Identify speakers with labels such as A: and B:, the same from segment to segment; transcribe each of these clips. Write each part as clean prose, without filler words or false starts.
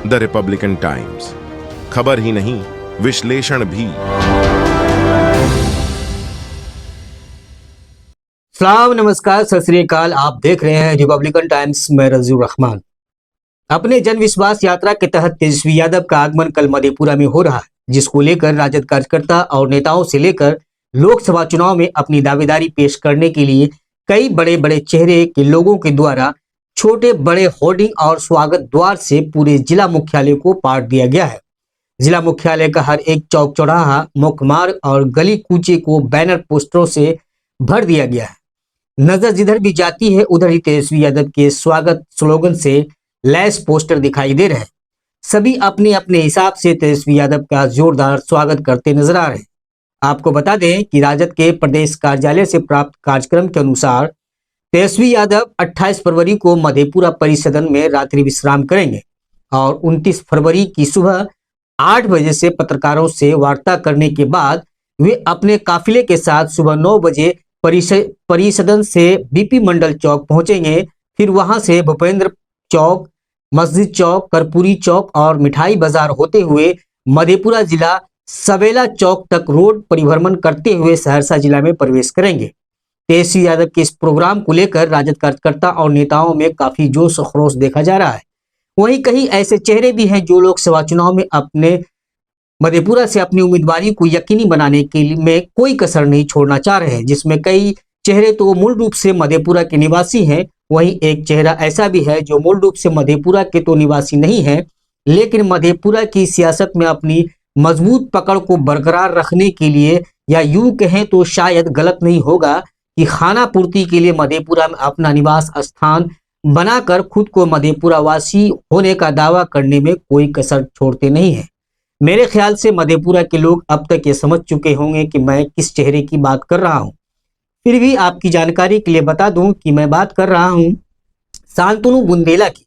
A: The Republican times, खबर ही नहीं विश्लेषण भी।
B: सलाम, नमस्कार, सत श्री अकाल। आप देख रहे हैं रिपब्लिकन टाइम्स में रजीउर रहमान। अपने जन विश्वास यात्रा के तहत तेजस्वी यादव का आगमन कल मधेपुरा में हो रहा है, जिसको लेकर राजद कार्यकर्ता और नेताओं से लेकर लोकसभा चुनाव में अपनी दावेदारी पेश करने के लिए कई बड़े बड़े चेहरे के लोगों के द्वारा छोटे बड़े होर्डिंग और स्वागत द्वार से पूरे जिला मुख्यालय को पाट दिया गया है। जिला मुख्यालय का हर एक चौक चौराहा, मुख्य मार्ग और गली कूचे को बैनर पोस्टरों से भर दिया गया है। नजर जिधर भी जाती है उधर ही तेजस्वी यादव के स्वागत स्लोगन से लैस पोस्टर दिखाई दे रहे हैं। सभी अपने अपने हिसाब से तेजस्वी यादव का जोरदार स्वागत करते नजर आ रहे हैं। आपको बता दें कि राजद के प्रदेश कार्यालय से प्राप्त कार्यक्रम के अनुसार तेजस्वी यादव 28 फरवरी को मधेपुरा परिसदन में रात्रि विश्राम करेंगे और 29 फरवरी की सुबह 8 बजे से पत्रकारों से वार्ता करने के बाद वे अपने काफिले के साथ सुबह 9 बजे परिसदन से बीपी मंडल चौक पहुंचेंगे। फिर वहां से भूपेंद्र चौक, मस्जिद चौक, कर्पूरी चौक और मिठाई बाजार होते हुए मधेपुरा जिला सवेला चौक तक रोड परिभ्रमण करते हुए सहरसा जिला में प्रवेश करेंगे। तेजस्वी यादव के इस प्रोग्राम को लेकर राजद कार्यकर्ता और नेताओं में काफी जोश और खरोश देखा जा रहा है। वहीं कई ऐसे चेहरे भी हैं जो लोकसभा चुनाव में अपने मधेपुरा से अपनी उम्मीदवारी को यकीनी बनाने के लिए में कोई कसर नहीं छोड़ना चाह रहे हैं, जिसमें कई चेहरे तो मूल रूप से मधेपुरा के निवासी हैं। वहीं एक चेहरा ऐसा भी है जो मूल रूप से मधेपुरा के तो निवासी नहीं है, लेकिन मधेपुरा की सियासत में अपनी मजबूत पकड़ को बरकरार रखने के लिए, या यूं कहें तो शायद गलत नहीं होगा कि खाना पूर्ति के लिए मधेपुरा में अपना निवास स्थान बनाकर खुद को मधेपुरा वासी होने का दावा करने में कोई कसर छोड़ते नहीं है। मेरे ख्याल से मधेपुरा के लोग अब तक ये समझ चुके होंगे कि मैं किस चेहरे की बात कर रहा हूं। फिर भी आपकी जानकारी के लिए बता दूं कि मैं बात कर रहा हूं शांतनु बुंदेला की,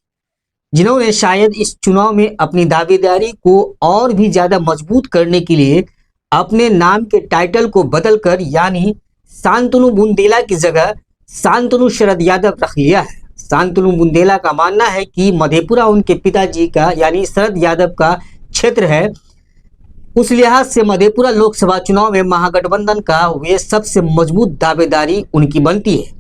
B: जिन्होंने शायद इस चुनाव में अपनी दावेदारी को और भी ज्यादा मजबूत करने के लिए अपने नाम के टाइटल को बदलकर यानी शांतनु बुंदेला की जगह शांतनु शरद यादव रख लिया है। शांतनु बुंदेला का मानना है कि मधेपुरा उनके पिताजी का यानी शरद यादव का क्षेत्र है। उस लिहाज से मधेपुरा लोकसभा चुनाव में महागठबंधन का वे सबसे मजबूत दावेदारी उनकी बनती है।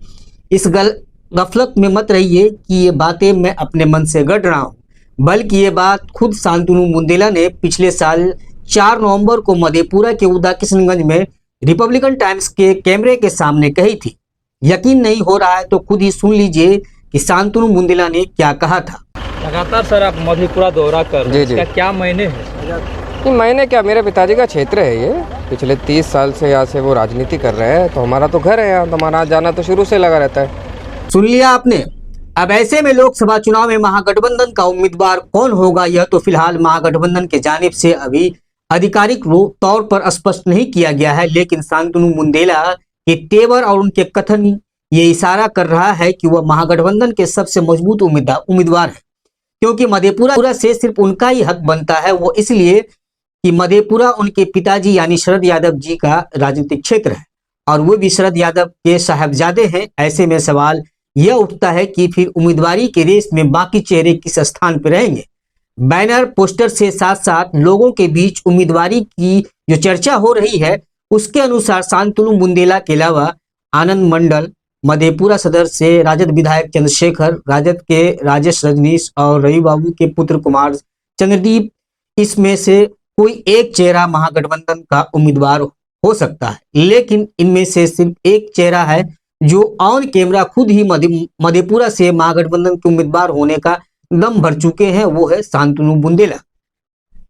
B: इस गफलत में मत रहिए कि ये बातें मैं अपने मन से गढ़ रहा हूँ, बल्कि ये बात खुद शांतनु बुंदेला ने पिछले साल 4 नवंबर को मधेपुरा के उदा किशनगंज में रिपब्लिकन टाइम्स के कैमरे के सामने कही थी। यकीन नहीं हो रहा है तो खुद ही सुन लीजिए कि शांतनु बुंदेला ने क्या कहा था।
C: लगातार सर आप मधेपुरा दौरा कर रहे हैं, इसका क्या मायने है?
D: नहीं, मायने क्या, मेरे पिताजी का क्षेत्र है ये। पिछले 30 साल से यहाँ से वो राजनीति कर रहे हैं, तो हमारा तो घर है यहाँ, तो हमारा जाना तो शुरू से लगा रहता है।
B: सुन लिया आपने। अब ऐसे में लोकसभा चुनाव में महागठबंधन का उम्मीदवार कौन होगा यह तो फिलहाल महागठबंधन के जानिब से अभी आधिकारिक तौर पर स्पष्ट नहीं किया गया है, लेकिन शांतनु बुंदेला के तेवर और उनके कथन ये इशारा कर रहा है कि वह महागठबंधन के सबसे मजबूत उम्मीदवार है, क्योंकि मधेपुरा से सिर्फ उनका ही हक बनता है। वो इसलिए कि मधेपुरा उनके पिताजी यानी शरद यादव जी का राजनीतिक क्षेत्र है और वो भी शरद यादव के साहबजादे हैं। ऐसे में सवाल यह उठता है कि फिर उम्मीदवारी के रेस में बाकी चेहरे किस स्थान पर रहेंगे। बैनर पोस्टर से साथ साथ लोगों के बीच उम्मीदवारी की जो चर्चा हो रही है उसके अनुसार शांतनु बुंदेला के अलावा आनंद मंडल, मधेपुरा सदर से राजद विधायक चंद्रशेखर, राजद के राजेश रजनीश और रवि बाबू के पुत्र कुमार चंद्रदीप, इसमें से कोई एक चेहरा महागठबंधन का उम्मीदवार हो सकता है। लेकिन इनमें से सिर्फ एक चेहरा है जो ऑन कैमरा खुद ही मधेपुरा से महागठबंधन के उम्मीदवार होने का दम भर चुके हैं, वो है शांतनु बुंदेला।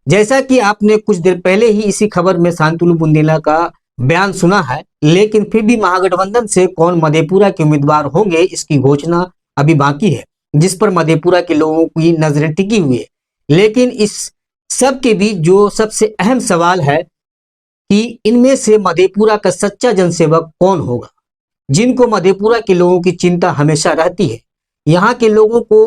B: जैसा कि आपने कुछ देर पहले ही इसी खबर में शांतनु बुंदेला का बयान सुना है, लेकिन फिर भी महागठबंधन से कौन मधेपुरा के उम्मीदवार होंगे इसकी घोषणा अभी बाकी है, जिस पर मधेपुरा के लोगों की नजरें टिकी हुई है। लेकिन इस सब के बीच जो सबसे अहम सवाल है कि इनमें से मधेपुरा का सच्चा जनसेवक कौन होगा, जिनको मधेपुरा के लोगों की चिंता हमेशा रहती है। यहाँ के लोगों को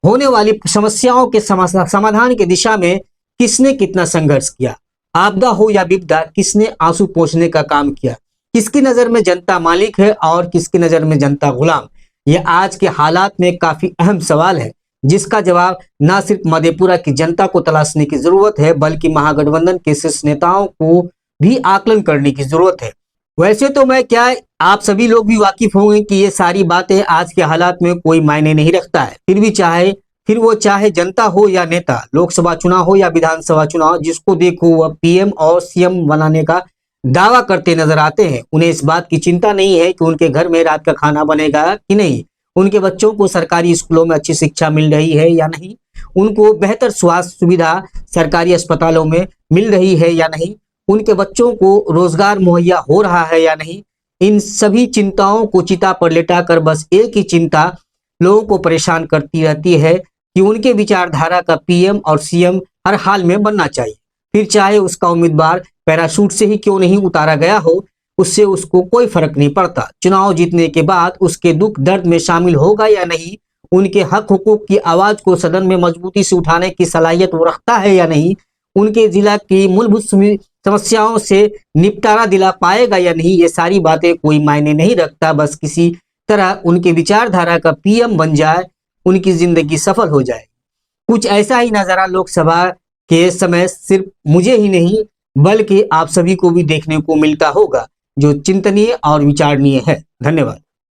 B: होने वाली समस्याओं के समाधान की दिशा में किसने कितना संघर्ष किया, आपदा हो या विपदा, किसने आंसू पोंछने का काम किया, किसकी नजर में जनता मालिक है और किसकी नजर में जनता गुलाम? यह आज के हालात में काफी अहम सवाल है, जिसका जवाब न सिर्फ मधेपुरा की जनता को तलाशने की जरूरत है, बल्कि महागठबंधन के शीर्ष नेताओं को भी आकलन करने की जरूरत है। वैसे तो मैं क्या, आप सभी लोग भी वाकिफ होंगे कि ये सारी बातें आज के हालात में कोई मायने नहीं रखता है। फिर वो चाहे जनता हो या नेता, लोकसभा चुनाव हो या विधानसभा चुनाव, जिसको देखो वह पीएम और सीएम बनाने का दावा करते नजर आते हैं। उन्हें इस बात की चिंता नहीं है कि उनके घर में रात का खाना बनेगा कि नहीं, उनके बच्चों को सरकारी स्कूलों में अच्छी शिक्षा मिल रही है या नहीं, उनको बेहतर स्वास्थ्य सुविधा सरकारी अस्पतालों में मिल रही है या नहीं, उनके बच्चों को रोजगार मुहैया हो रहा है या नहीं। इन सभी चिंताओं को चिता पर लेटाकर बस एक ही चिंता लोगों को परेशान करती रहती है कि उनके विचारधारा का पीएम और सीएम हर हाल में बनना चाहिए। फिर चाहे उसका उम्मीदवार पैराशूट से ही क्यों नहीं उतारा गया हो, उससे उसको कोई फर्क नहीं पड़ता। चुनाव जीतने के बाद उसके दुख दर्द में शामिल होगा या नहीं, उनके हक हुकूक की आवाज को सदन में मजबूती से उठाने की सलाहियत वो रखता है या नहीं, उनके जिला की मूलभूत समस्याओं से निपटारा दिला पाएगा या नहीं, ये सारी बातें कोई मायने नहीं रखता। बस किसी तरह उनके विचारधारा का पीएम बन जाए, उनकी जिंदगी सफल हो जाए। कुछ ऐसा ही नजारा लोकसभा के समय सिर्फ मुझे ही नहीं बल्कि आप सभी को भी देखने को मिलता होगा, जो चिंतनीय और विचारणीय है। धन्यवाद।